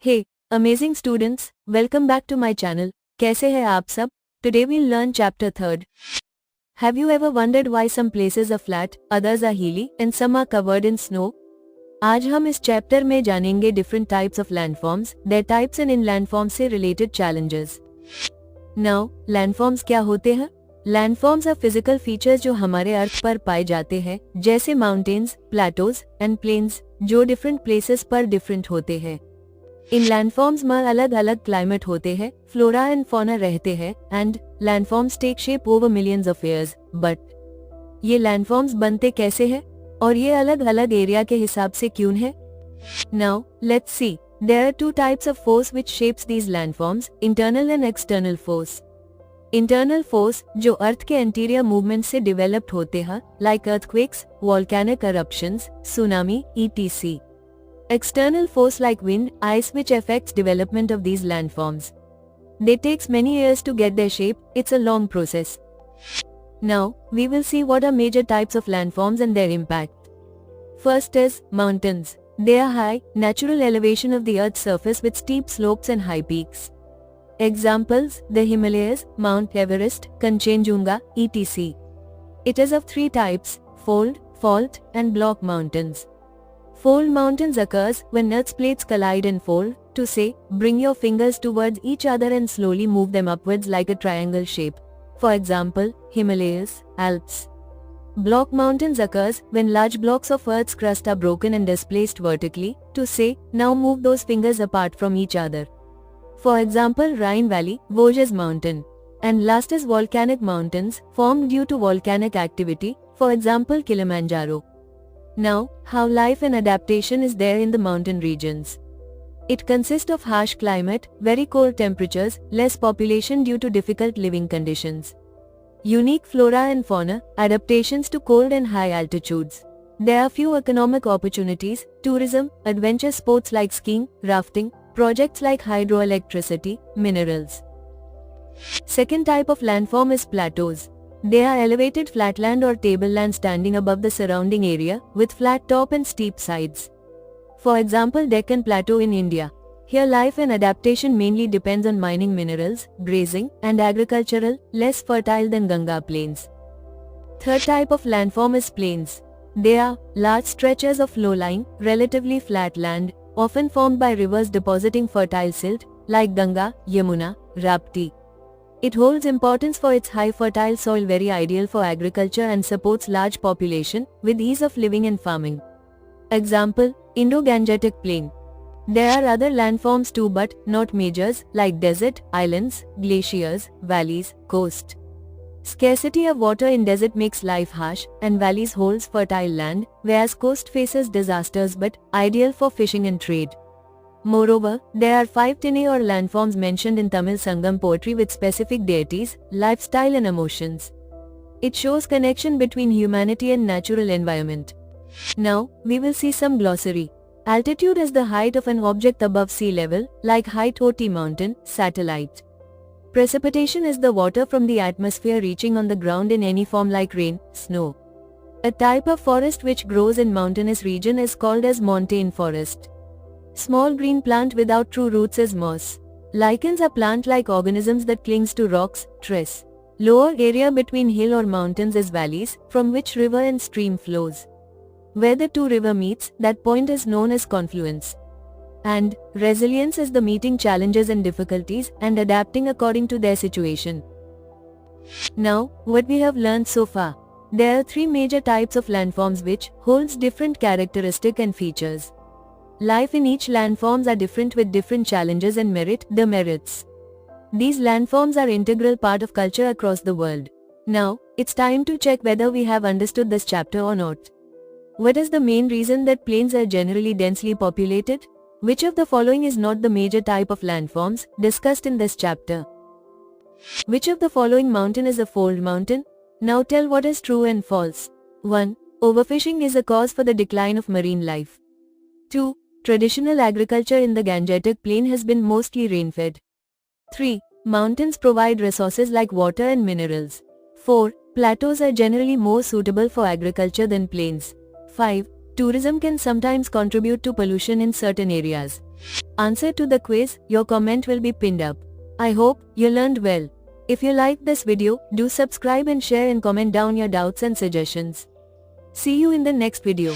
Hey, amazing students, welcome back to my channel. कैसे हैं आप सब? Today we'll learn chapter 3rd. Have you ever wondered why some places are flat, others are hilly, and some are covered in snow? आज हम इस chapter में जानेंगे different types of landforms, their types and in landforms से related challenges. Now, landforms क्या होते हैं? Landforms are physical features जो हमारे अर्थ पर पाए जाते हैं, जैसे mountains, plateaus, and plains, जो different places पर different होते हैं. इन लैंडफॉर्म्स में अलग अलग क्लाइमेट होते हैं, फ्लोरा एंड फौना रहते हैं, and landforms take shape over millions of years. But ये लैंडफॉर्म्स बनते कैसे हैं और ये अलग अलग एरिया के हिसाब से क्यों है? Now let's see. There are two types of force which shapes these landforms, internal and external force. Internal force जो अर्थ के इंटीरियर मूवमेंट से डेवलप्ड होते हैं, like earthquakes, volcanic eruptions, tsunami, etc. External force like wind, ice which affects development of these landforms. They takes many years to get their shape, it's a long process. Now, we will see what are major types of landforms and their impact. First is mountains. They are high, natural elevation of the earth's surface with steep slopes and high peaks. Examples, the Himalayas, Mount Everest, Kanchenjunga, etc. It is of three types, fold, fault, and block mountains. Fold mountains occurs when earth's plates collide and fold, to say, bring your fingers towards each other and slowly move them upwards like a triangle shape. For example, Himalayas, Alps. Block mountains occurs when large blocks of earth's crust are broken and displaced vertically, to say, now move those fingers apart from each other. For example, Rhine Valley, Vosges Mountain. And last is volcanic mountains, formed due to volcanic activity, for example Kilimanjaro. Now, how life and adaptation is there in the mountain regions. It consists of harsh climate, very cold temperatures, less population due to difficult living conditions. Unique flora and fauna, adaptations to cold and high altitudes. There are few economic opportunities, tourism, adventure sports like skiing, rafting, projects like hydroelectricity, minerals. Second type of landform is plateaus. They are elevated flatland or tableland standing above the surrounding area, with flat top and steep sides. For example, Deccan Plateau in India. Here life and adaptation mainly depends on mining minerals, grazing, and agricultural, less fertile than Ganga plains. Third type of landform is plains. They are large stretches of low-lying, relatively flat land, often formed by rivers depositing fertile silt, like Ganga, Yamuna, Rapti. It holds importance for its high fertile soil, very ideal for agriculture and supports large population, with ease of living and farming. Example, Indo-Gangetic Plain. There are other landforms too but not majors, like desert, islands, glaciers, valleys, coast. Scarcity of water in desert makes life harsh, and valleys holds fertile land, whereas coast faces disasters but ideal for fishing and trade. Moreover, there are 5 Tinai or landforms mentioned in Tamil Sangam poetry with specific deities, lifestyle and emotions. It shows connection between humanity and natural environment. Now, we will see some glossary. Altitude is the height of an object above sea level, like height OT mountain, satellite. Precipitation is the water from the atmosphere reaching on the ground in any form like rain, snow. A type of forest which grows in mountainous region is called as montane forest. Small green plant without true roots is moss. Lichens are plant-like organisms that clings to rocks, trees. Lower area between hill or mountains is valleys, from which river and stream flows. Where the two river meets, that point is known as confluence. And resilience is the meeting challenges and difficulties and adapting according to their situation. Now, what we have learned so far. There are 3 major types of landforms which holds different characteristic and features. Life in each landforms are different with different challenges and the merits. These landforms are integral part of culture across the world. Now, it's time to check whether we have understood this chapter or not. What is the main reason that plains are generally densely populated? Which of the following is not the major type of landforms discussed in this chapter? Which of the following mountain is a fold mountain? Now tell what is true and false. 1. Overfishing is a cause for the decline of marine life. 2. Traditional agriculture in the Gangetic Plain has been mostly rain-fed. 3. Mountains provide resources like water and minerals. 4. Plateaus are generally more suitable for agriculture than plains. 5. Tourism can sometimes contribute to pollution in certain areas. Answer to the quiz, your comment will be pinned up. I hope you learned well. If you liked this video, do subscribe and share and comment down your doubts and suggestions. See you in the next video.